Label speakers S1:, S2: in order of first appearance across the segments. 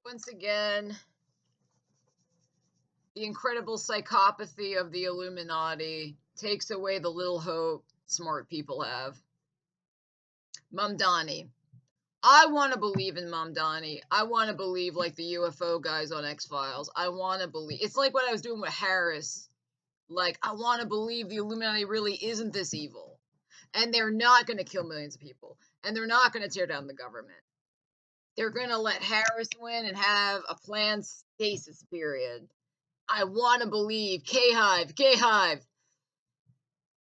S1: Once again, the incredible psychopathy of the Illuminati takes away the little hope smart people have. MAMDANI. I want to believe in MAMDANI. I want to believe like the UFO guys on X-Files. I want to believe. It's like what I was doing with Harris. Like, I want to believe the Illuminati really isn't this evil. And they're not going to kill millions of people. And they're not going to tear down the government. They're going to let Harris win and have a planned stasis period. I want to believe K-Hive, K-Hive.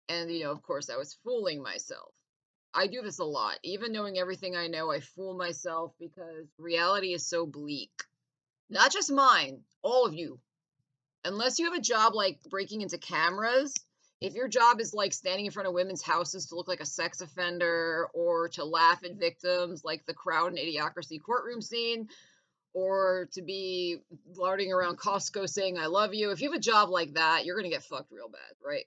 S1: And, of course, I was fooling myself. I do this a lot. Even knowing everything I know, I fool myself because reality is so bleak. Not just mine, all of you. Unless you have a job like breaking into cameras, if your job is like standing in front of women's houses to look like a sex offender or to laugh at victims like the crowd in Idiocracy courtroom scene, or to be larding around Costco saying I love you, if you have a job like that, you're going to get fucked real bad, right?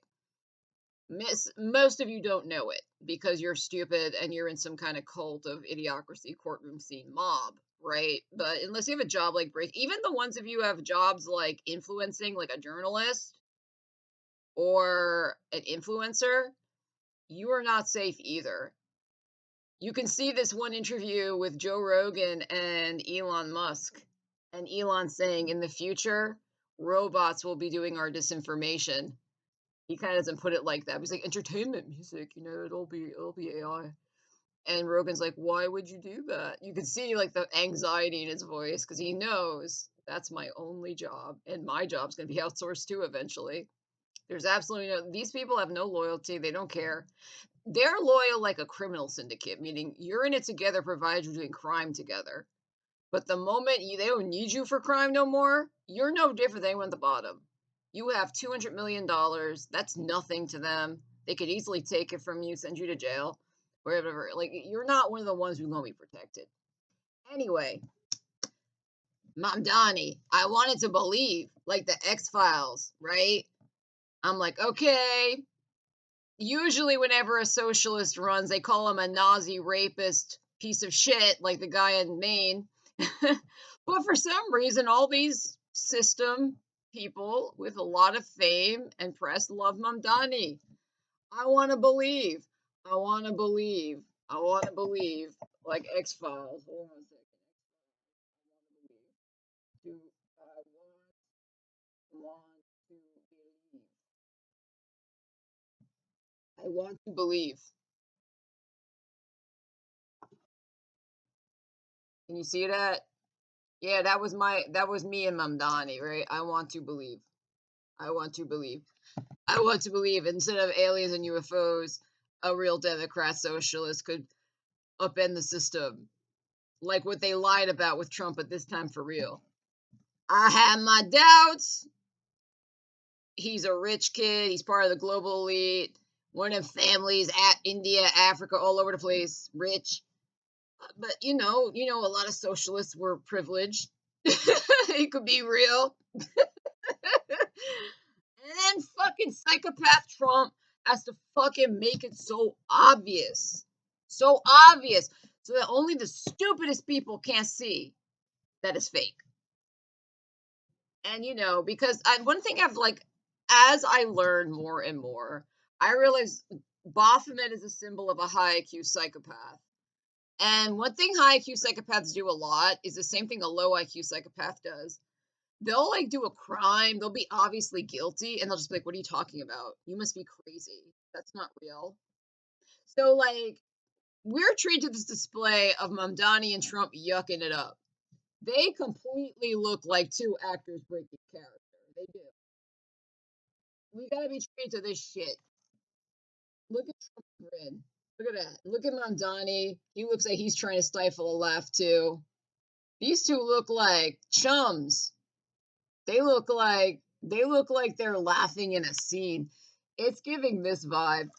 S1: Most of you don't know it because you're stupid and you're in some kind of cult of Idiocracy courtroom scene mob, right? But unless you have a job like even the ones of you who have jobs like influencing, like a journalist or an influencer, you are not safe either. You can see this one interview with Joe Rogan and Elon Musk, and Elon saying in the future, robots will be doing our disinformation. He kind of doesn't put it like that. He's like, entertainment music, it'll be AI. And Rogan's like, why would you do that? You can see like the anxiety in his voice because he knows that's my only job, and my job's going to be outsourced too eventually. There's absolutely these people have no loyalty. They don't care. They're loyal like a criminal syndicate, meaning you're in it together provided you're doing crime together. But the moment they don't need you for crime no more, you're no different than anyone at the bottom. You have $200 million. That's nothing to them. They could easily take it from you, send you to jail, whatever. Like, you're not one of the ones who's going to be protected. Anyway, MAMDANI, I wanted to believe, like the X-Files, right? I'm like, okay. Usually whenever a socialist runs, they call him a Nazi rapist piece of shit, like the guy in Maine. But for some reason, all these system people with a lot of fame and press love MAMDANI. I want to believe. I want to believe. I want to believe. Like X-Files. Hold on a second. I want to believe. Can you see that? Yeah, that was me and MAMDANI, right? I want to believe. I want to believe. I want to believe instead of aliens and UFOs, a real Democrat socialist could upend the system. Like what they lied about with Trump, but this time for real. I have my doubts. He's a rich kid. He's part of the global elite. One of families at India, Africa, all over the place, rich. But a lot of socialists were privileged. It could be real. And then fucking psychopath Trump has to fucking make it so obvious. So obvious. So that only the stupidest people can't see that it's fake. And because one thing I've like, as I learn more and more, I realize Baphomet is a symbol of a high IQ psychopath. And one thing high IQ psychopaths do a lot is the same thing a low IQ psychopath does. They'll like do a crime, they'll be obviously guilty, and they'll just be like, what are you talking about? You must be crazy. That's not real. So like, we're treated to this display of MAMDANI and Trump yucking it up. They completely look like two actors breaking character. They do. We gotta be treated to this shit. Look at Trump's grin. Look at that. Look at MAMDANI. He looks like he's trying to stifle a laugh too. These two look like chums. They look like they're laughing in a scene. It's giving this vibe.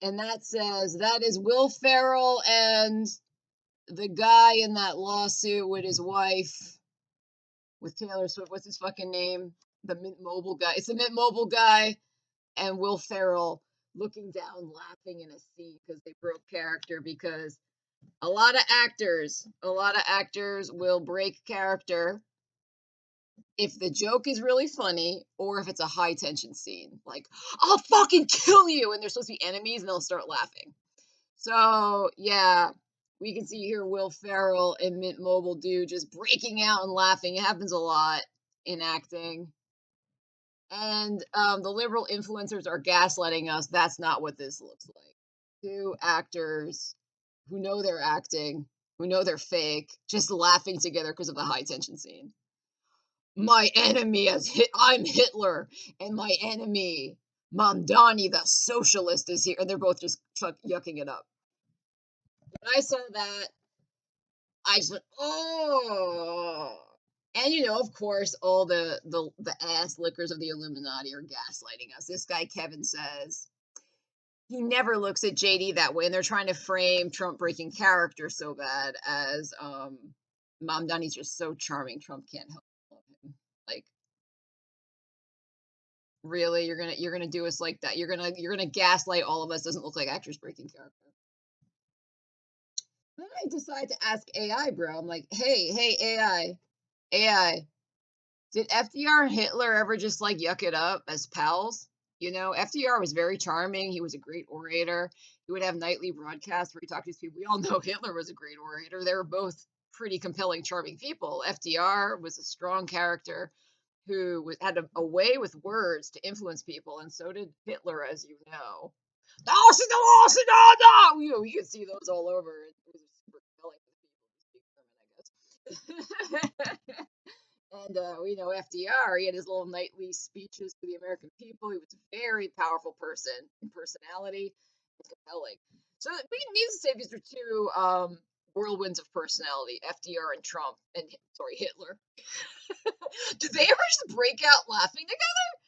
S1: And that says that is Will Ferrell and the guy in that lawsuit with his wife with Taylor Swift. What's his fucking name? The Mint Mobile guy. It's the Mint Mobile guy and Will Ferrell looking down, laughing in a scene because they broke character because A lot of actors will break character if the joke is really funny or if it's a high tension scene. Like, I'll fucking kill you, and they're supposed to be enemies, and they'll start laughing. So yeah, we can see here Will Ferrell and Mint Mobile do just breaking out and laughing. It happens a lot in acting. And the liberal influencers are gaslighting us. That's not what this looks like. Two actors who know they're acting, who know they're fake, just laughing together because of the high tension scene. My enemy I'm Hitler, and my enemy, Mamdani, the socialist, is here. And they're both just yucking it up. When I saw that, I just went, oh. And of course, all the ass lickers of the Illuminati are gaslighting us. This guy Kevin says he never looks at JD that way, and they're trying to frame Trump breaking character so bad as Mamdani's just so charming. Trump can't help love him. Like, really, you're gonna do us like that? You're gonna gaslight all of us? Doesn't look like actors breaking character. Then I decide to ask AI, bro. I'm like, hey, AI. Did FDR and Hitler ever just like yuck it up as pals? FDR was very charming. He was a great orator. He would have nightly broadcasts where he talked to these people. We all know Hitler was a great orator. They were both pretty compelling, charming people. FDR was a strong character who had a way with words to influence people, and so did Hitler, as you know. No, no. We could see those all over. It was super compelling for the people who speak German, I guess. And we know FDR, he had his little nightly speeches to the American people. He was a very powerful person in personality and compelling. So we need to say these are two whirlwinds of personality, FDR and Trump, and sorry, Hitler. Did they ever just break out laughing together?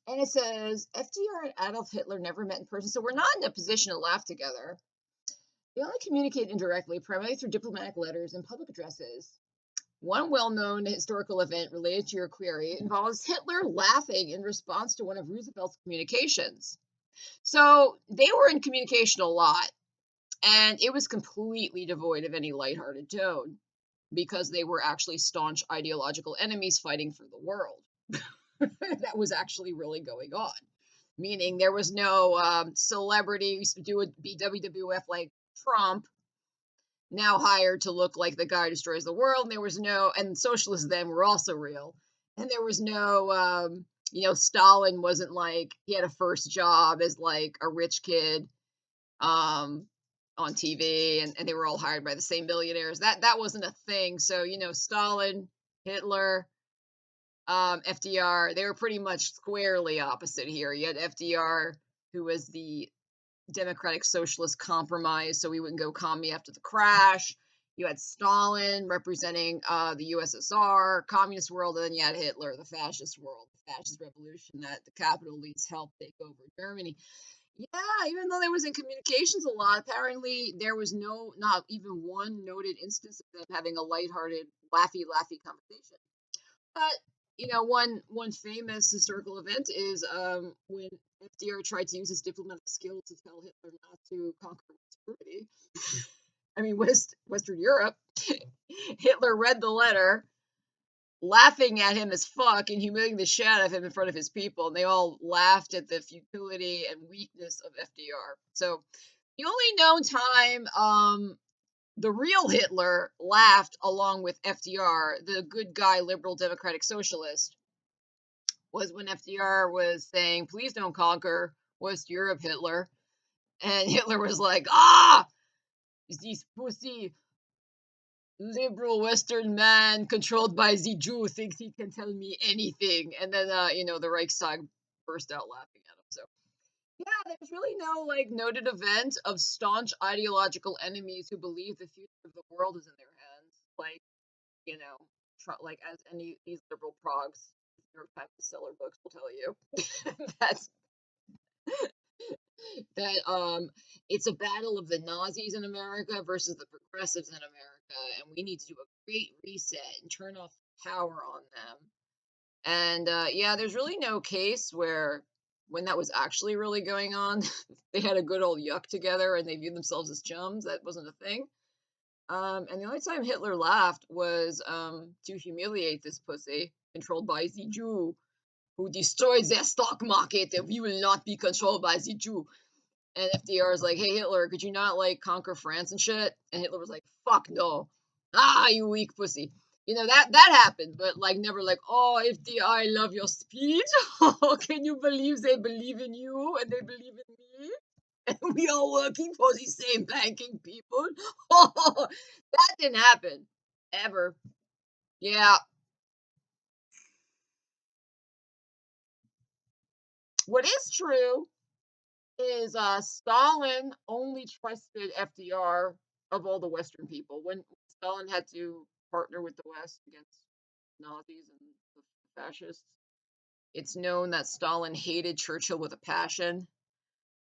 S1: And it says FDR and Adolf Hitler never met in person, so we're not in a position to laugh together. They only communicate indirectly, primarily through diplomatic letters and public addresses. One well-known historical event related to your query involves Hitler laughing in response to one of Roosevelt's communications. So they were in communication a lot, and it was completely devoid of any lighthearted tone because they were actually staunch ideological enemies fighting for the world. That was actually really going on. Meaning there was no celebrity who used to be WWF like Trump, now hired to look like the guy who destroys the world. And there was no, and socialists then were also real. And there was no, Stalin wasn't like, he had a first job as like a rich kid um, on TV, and they were all hired by the same billionaires. That wasn't a thing. So, Stalin, Hitler, FDR, they were pretty much squarely opposite here. You had FDR, who was the Democratic Socialist compromise, so we wouldn't go commie after the crash. You had Stalin representing the USSR, communist world, and then you had Hitler, the fascist world, the fascist revolution that the capital elites helped take over Germany. Yeah, even though there was in communications a lot, apparently there was not even one noted instance of them having a lighthearted, laughy conversation. But one famous historical event is when FDR tried to use his diplomatic skill to tell Hitler not to conquer West Germany. I mean, Western Europe. Hitler read the letter, laughing at him as fuck and humiliating the shit out of him in front of his people, and they all laughed at the futility and weakness of FDR. So the only known time the real Hitler laughed along with FDR, the good guy, liberal democratic socialist, was when FDR was saying, please don't conquer West Europe, Hitler. And Hitler was like, this pussy liberal Western man controlled by the Jew thinks he can tell me anything. And then, the Reichstag burst out laughing at him. So, yeah, there's really no like noted event of staunch ideological enemies who believe the future of the world is in their hands. Like, like as any these liberal progs, New York Times bestseller books will tell you. That's that it's a battle of the Nazis in America versus the progressives in America, and we need to do a great reset and turn off power on them. And yeah, there's really no case where when that was actually really going on. They had a good old yuck together and they viewed themselves as chums. That wasn't a thing. And the only time Hitler laughed was to humiliate this pussy, controlled by the Jew, who destroyed their stock market, and we will not be controlled by the Jew. And FDR is like, hey, Hitler, could you not, like, conquer France and shit? And Hitler was like, fuck no. Ah, you weak pussy. You know, that happened, but, like, never like, oh, FDR, I love your speech. Oh, can you believe they believe in you and they believe in me? And we are working for the same banking people. Oh, that didn't happen. Ever. Yeah. What is true is Stalin only trusted FDR of all the Western people. When Stalin had to partner with the West against Nazis and the fascists, it's known that Stalin hated Churchill with a passion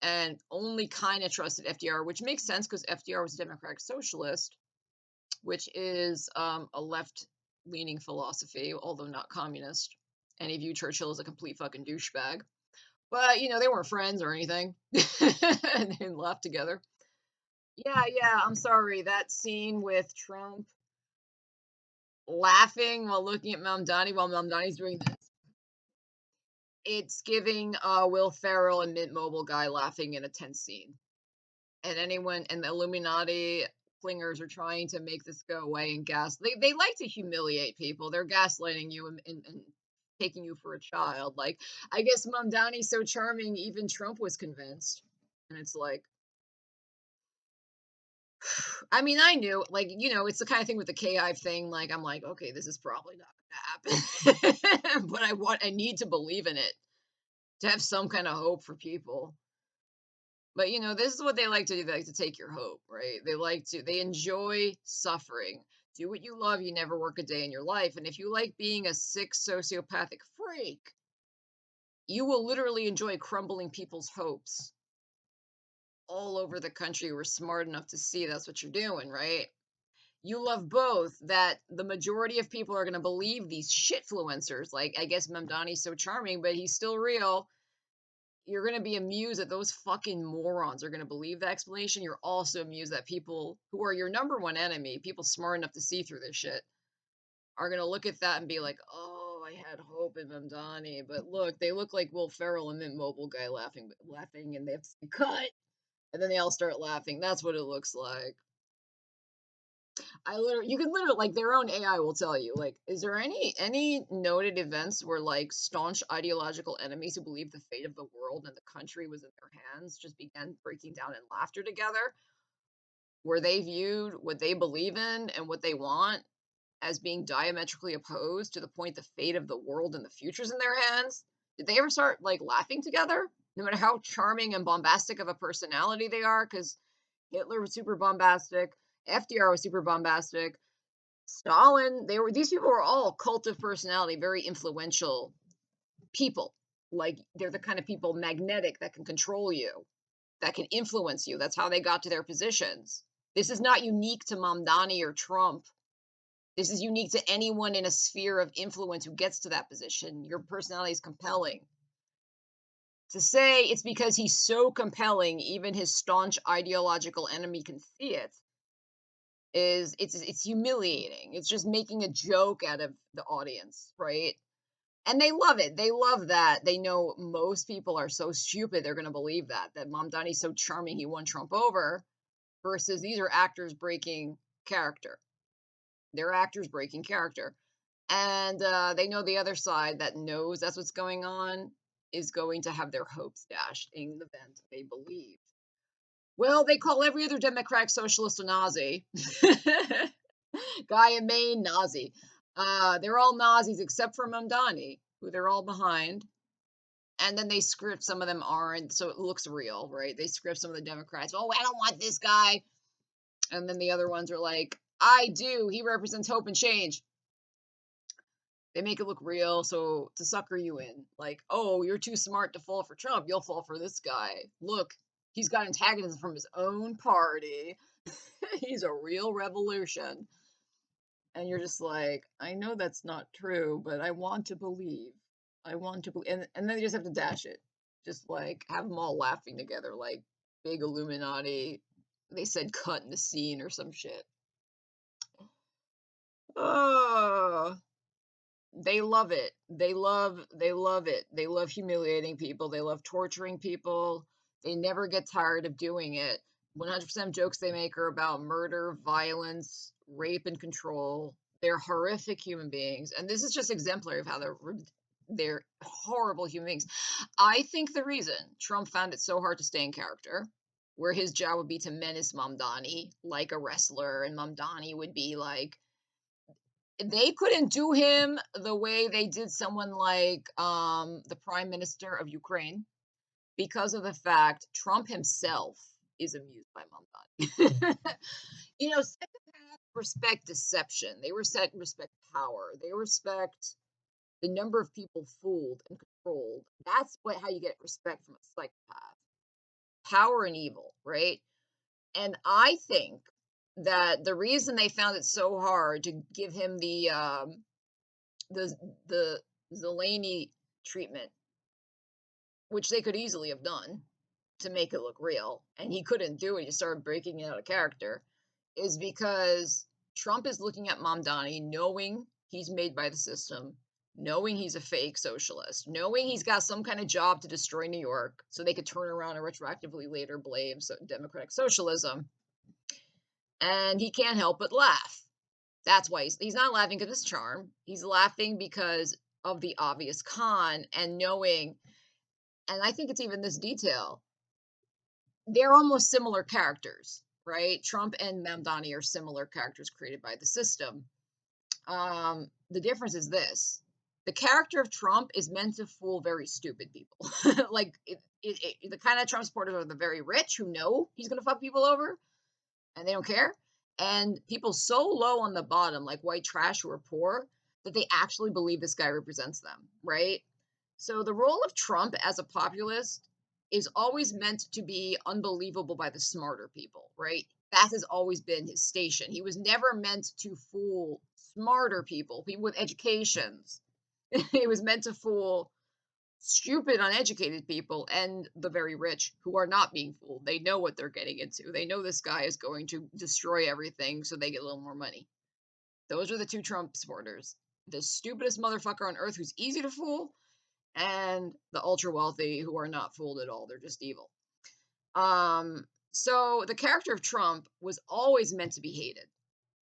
S1: and only kind of trusted FDR, which makes sense because FDR was a democratic socialist, which is a left leaning philosophy, although not communist. And he viewed Churchill as a complete fucking douchebag. But, you know, they weren't friends or anything. And they laughed together. Yeah, yeah, I'm sorry. That scene with Trump laughing while looking at Mamdani while Mamdani's doing this, it's giving Will Ferrell and Mint Mobile guy laughing in a tense scene. And anyone and the Illuminati clingers are trying to make this go away and they like to humiliate people. They're gaslighting you and taking you for a child. Like, I guess Mamdani's so charming, even Trump was convinced. And it's like, I mean, I knew, like, you know, it's the kind of thing with the KI thing. Like, I'm like, okay, this is probably not gonna happen, but I need to believe in it to have some kind of hope for people. But you know, this is what they like to do. They like to take your hope, right? They enjoy suffering. Do what you love. You never work a day in your life. And if you like being a sick sociopathic freak, you will literally enjoy crumbling people's hopes all over the country. We're smart enough to see that's what you're doing, right? You love both, that the majority of people are going to believe these shitfluencers. Like, I guess Mamdani's so charming, but he's still real. You're going to be amused that those fucking morons are going to believe the explanation. You're also amused that people who are your number one enemy, people smart enough to see through this shit, are going to look at that and be like, oh, I had hope in Mamdani. But look, they look like Will Ferrell and Mint Mobile guy laughing, and they have to say, cut. And then they all start laughing. That's what it looks like. You can literally, like, their own AI will tell you, like, is there any noted events where, like, staunch ideological enemies who believed the fate of the world and the country was in their hands just began breaking down in laughter together, where they viewed what they believe in and what they want as being diametrically opposed to the point the fate of the world and the future's in their hands? Did they ever start, like, laughing together, no matter how charming and bombastic of a personality they are? Because Hitler was super bombastic, FDR was super bombastic, Stalin, these people were all cult of personality, very influential people. Like, they're the kind of people magnetic that can control you, that can influence you. That's how they got to their positions. This is not unique to Mamdani or Trump. This is unique to anyone in a sphere of influence who gets to that position. Your personality is compelling. To say it's because he's so compelling, even his staunch ideological enemy can see it, it's humiliating. It's just making a joke out of the audience, right? And they love it. They love that. They know most people are so stupid they're going to believe that Mamdani's so charming he won Trump over, versus these are actors breaking character. They're actors breaking character. And they know the other side that knows that's what's going on is going to have their hopes dashed in the event they believe. Well, they call every other democratic socialist a Nazi. Guy in Maine, Nazi. They're all Nazis except for Mamdani, who they're all behind. And then they script, some of them aren't, so it looks real, right? They script some of the Democrats. Oh, I don't want this guy. And then the other ones are like, I do. He represents hope and change. They make it look real, so to sucker you in. Like, oh, you're too smart to fall for Trump. You'll fall for this guy. Look, he's got antagonism from his own party. He's a real revolution. And you're just like, I know that's not true, but I want to believe. I want to believe. And then you just have to dash it. Just like have them all laughing together like big Illuminati. They said cut in the scene or some shit. Oh, they love it. They love it. They love humiliating people. They love torturing people. They never get tired of doing it. 100% of jokes they make are about murder, violence, rape, and control. They're horrific human beings, and this is just exemplary of how they're horrible human beings. I think the reason Trump found it so hard to stay in character, where his job would be to menace Mamdani like a wrestler, and Mamdani would be like, they couldn't do him the way they did someone like the prime minister of Ukraine because of the fact Trump himself is amused by Mamdani. Psychopaths respect deception. They respect power. They respect the number of people fooled and controlled. That's how you get respect from a psychopath. Power and evil, right? And I think that the reason they found it so hard to give him the the Zeleny treatment, which they could easily have done to make it look real, and he couldn't do it. He started breaking it out of character, is because Trump is looking at Mamdani, knowing he's made by the system, knowing he's a fake socialist, knowing he's got some kind of job to destroy New York, so they could turn around and retroactively later blame democratic socialism, and he can't help but laugh. That's why he's not laughing because it's charm. He's laughing because of the obvious con and knowing, and I think it's even this detail. They're almost similar characters, right? Trump and Mamdani are similar characters created by the system. The difference is this: the character of Trump is meant to fool very stupid people. The kind of Trump supporters are the very rich who know he's going to fuck people over and they don't care. And people so low on the bottom, like white trash who are poor, that they actually believe this guy represents them, right? So the role of Trump as a populist is always meant to be unbelievable by the smarter people, right? That has always been his station. He was never meant to fool smarter people with educations. He was meant to fool stupid, uneducated people and the very rich who are not being fooled. They know what they're getting into. They know this guy is going to destroy everything so they get a little more money. Those are the two Trump supporters: the stupidest motherfucker on earth who's easy to fool, and the ultra wealthy who are not fooled at all. They're just evil. So the character of Trump was always meant to be hated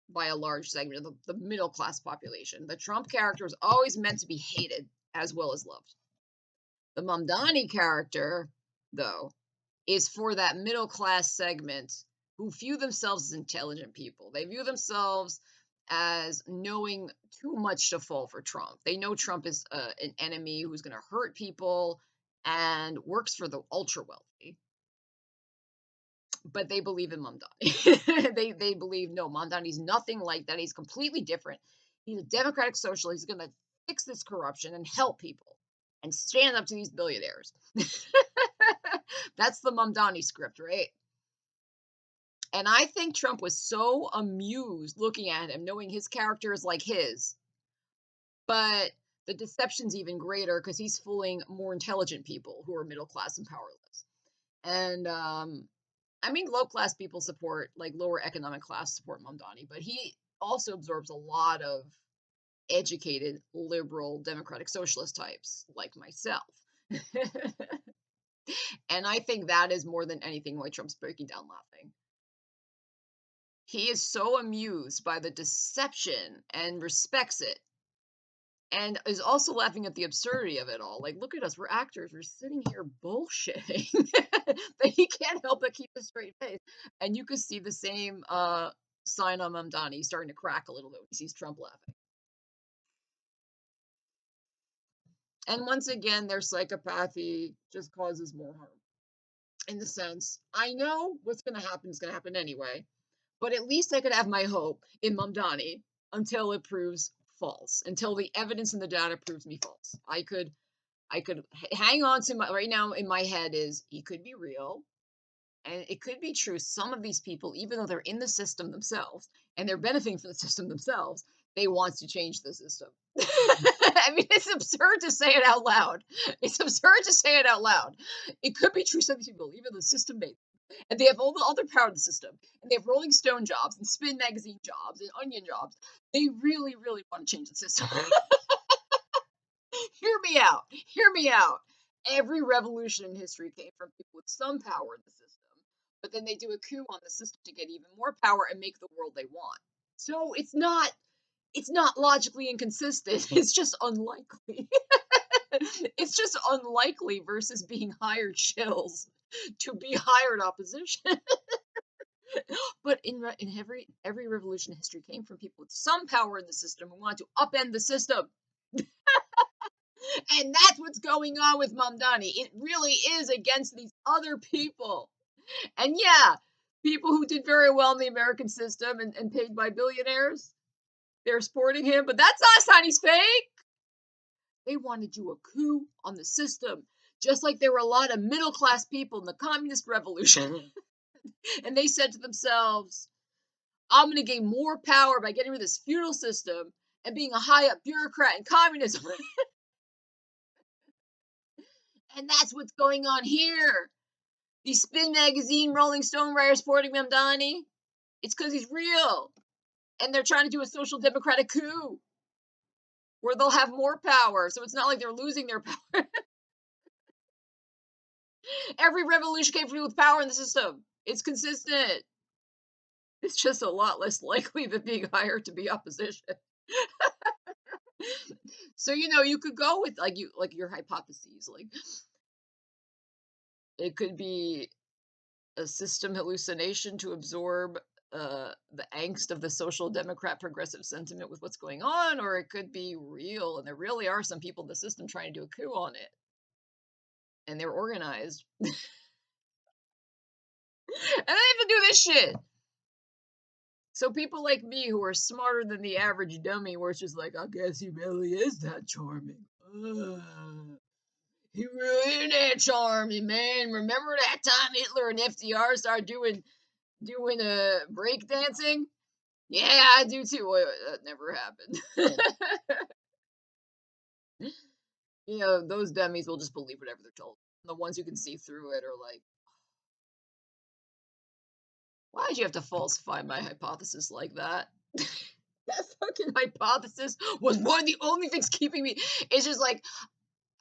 S1: by a large segment of the middle class population. The Trump character was always meant to be hated as well as loved. The Mamdani character, though, is for that middle class segment who view themselves as intelligent people. They view themselves as knowing too much to fall for Trump. They know Trump is an enemy who's going to hurt people and works for the ultra wealthy. But they believe in Mamdani. they believe, no, Mamdani's nothing like that. He's completely different. He's a democratic socialist. He's going to fix this corruption and help people and stand up to these billionaires. That's the Mamdani script, right? And I think Trump was so amused looking at him, knowing his character is like his, but the deception's even greater because he's fooling more intelligent people who are middle class and powerless. And low class people support, like lower economic class support Mamdani, but he also absorbs a lot of educated, liberal, democratic socialist types like myself. And I think that is more than anything why Trump's breaking down laughing. He is so amused by the deception and respects it, and is also laughing at the absurdity of it all. Like, look at us, we're actors, we're sitting here bullshitting. But he can't help but keep a straight face. And you could see the same sign on Mamdani starting to crack a little bit when he sees Trump laughing. And once again, their psychopathy just causes more harm. In the sense, I know what's going to happen is going to happen anyway, but at least I could have my hope in Mamdani until it proves false, until the evidence and the data proves me false. I could hang on to right now in my head is he could be real and it could be true. Some of these people, even though they're in the system themselves and they're benefiting from the system themselves, they want to change the system. I mean, it's absurd to say it out loud. It's absurd to say it out loud. It could be true. Some people believe in the system made them. And they have all the power in the system. And they have Rolling Stone jobs and Spin Magazine jobs and Onion jobs. They really, really want to change the system. Hear me out. Hear me out. Every revolution in history came from people with some power in the system. But then they do a coup on the system to get even more power and make the world they want. So it's not logically inconsistent. It's just unlikely. It's just unlikely versus being hired shills to be hired opposition. But in every revolution in history came from people with some power in the system who want to upend the system. And that's what's going on with MAMDANI. It really is against these other people. And yeah, people who did very well in the American system and paid by billionaires, they're supporting him, but that's not a sign he's fake. They want to do a coup on the system, just like there were a lot of middle class people in the communist revolution. And they said to themselves, I'm going to gain more power by getting rid of this feudal system and being a high up bureaucrat in communism. And that's what's going on here. These Spin Magazine, Rolling Stone writers supporting MAMDANI, it's because he's real. And they're trying to do a social democratic coup where they'll have more power. So it's not like they're losing their power. Every revolution came from people with power in the system. It's consistent. It's just a lot less likely than being hired to be opposition. So you could go with like your hypotheses. Like it could be a system hallucination to absorb the angst of the social democrat progressive sentiment with what's going on, or it could be real, and there really are some people in the system trying to do a coup on it, and they're organized, and they have to do this shit. So people like me who are smarter than the average dummy, where it's just like, I guess he really is that charming. He really is that charming, man. Remember that time Hitler and FDR started doing break dancing? Yeah, I do too. Wait, that never happened. Those dummies will just believe whatever they're told. The ones who can see through it are like, why did you have to falsify my hypothesis like that? That fucking hypothesis was one of the only things keeping me. It's just like,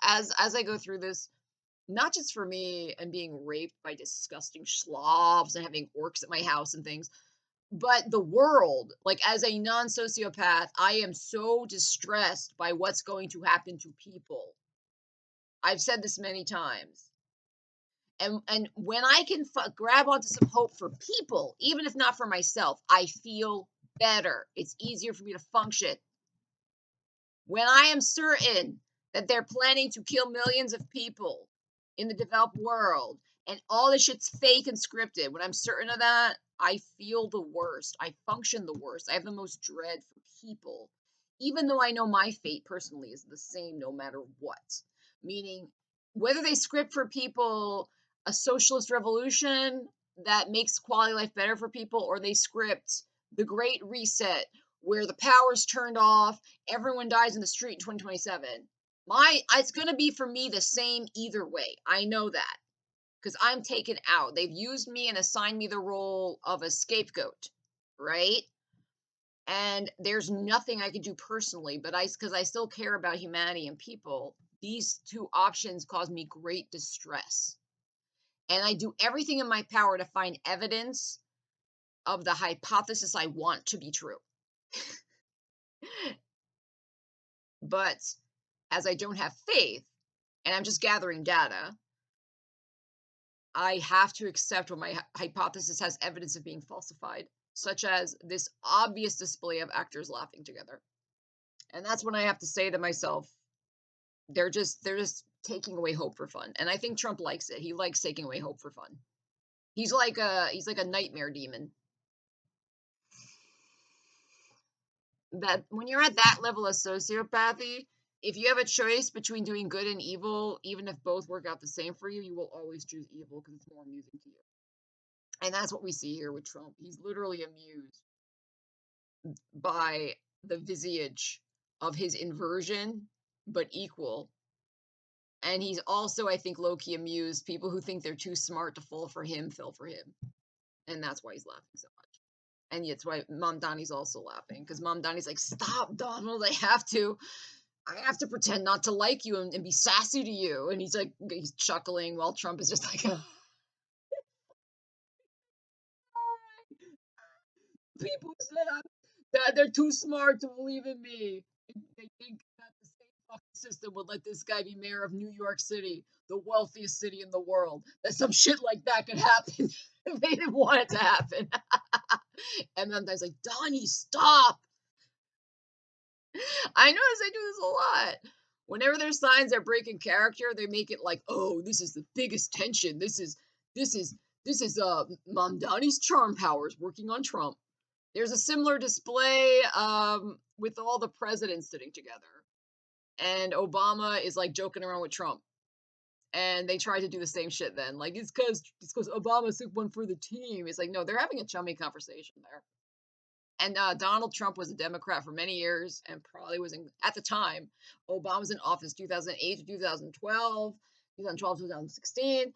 S1: as I go through this, not just for me and being raped by disgusting slobs and having orcs at my house and things, but the world, like as a non-sociopath, I am so distressed by what's going to happen to people. I've said this many times. And when I can grab onto some hope for people, even if not for myself, I feel better. It's easier for me to function. When I am certain that they're planning to kill millions of people in the developed world and all this shit's fake and scripted, when I'm certain of that, I feel the worst. I function the worst. I have the most dread for people, even though I know my fate personally is the same no matter what. Meaning, whether they script for people a socialist revolution that makes quality of life better for people, or they script the Great Reset where the power's turned off, everyone dies in the street in 2027. It's going to be for me the same either way. I know that because I'm taken out. They've used me and assigned me the role of a scapegoat, right? And there's nothing I can do personally, but because I still care about humanity and people, these two options cause me great distress. And I do everything in my power to find evidence of the hypothesis I want to be true. But as I don't have faith and I'm just gathering data, I have to accept when my hypothesis has evidence of being falsified, such as this obvious display of actors laughing together. And that's when I have to say to myself, they're just taking away hope for fun. And I think Trump likes it. He likes taking away hope for fun. He's like a nightmare demon. That when you're at that level of sociopathy, if you have a choice between doing good and evil, even if both work out the same for you, you will always choose evil because it's more amusing to you. And that's what we see here with Trump. He's literally amused by the visage of his inversion, but equal. And he's also, I think, low key amused. People who think they're too smart to fall for him fell for him. And that's why he's laughing so much. And that's why MAMDANI's also laughing. Because MAMDANI's like, stop, Donald, I have to pretend not to like you and be sassy to you. And he's like, he's chuckling while Trump is just like, people said that they're too smart to believe in me. They think that the same fucking system would let this guy be mayor of New York City, the wealthiest city in the world. That some shit like that could happen if they didn't want it to happen. And then there's like, Donnie, stop. I notice I do this a lot. Whenever there's signs that break in character, they make it like, oh, this is the biggest tension. This is Mamdani's charm powers working on Trump. There's a similar display with all the presidents sitting together. And Obama is like joking around with Trump. And they try to do the same shit then. Like, it's because Obama took one for the team. It's like, no, they're having a chummy conversation there. And Donald Trump was a Democrat for many years and probably was at the time. Obama was in office 2008 to 2012, 2012 2016.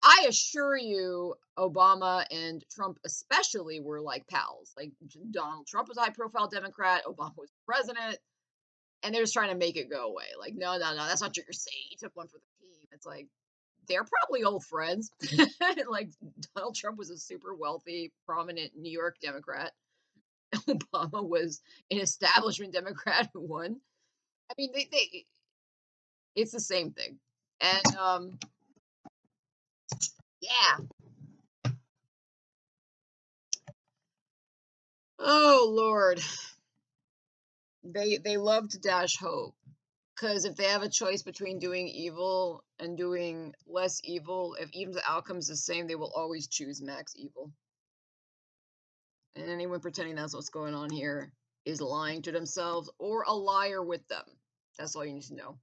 S1: I assure you, Obama and Trump especially were like pals. Like Donald Trump was a high profile Democrat, Obama was president, and they're just trying to make it go away. Like, no, no, no, that's not what you're saying. He took one for the team. It's like, they're probably old friends. Like, Donald Trump was a super wealthy, prominent New York Democrat. Obama was an establishment Democrat who won. I mean, it's the same thing. And yeah. Oh Lord, they love to dash hope because if they have a choice between doing evil and doing less evil, if even the outcome's the same, they will always choose max evil. And anyone pretending that's what's going on here is lying to themselves or a liar with them. That's all you need to know.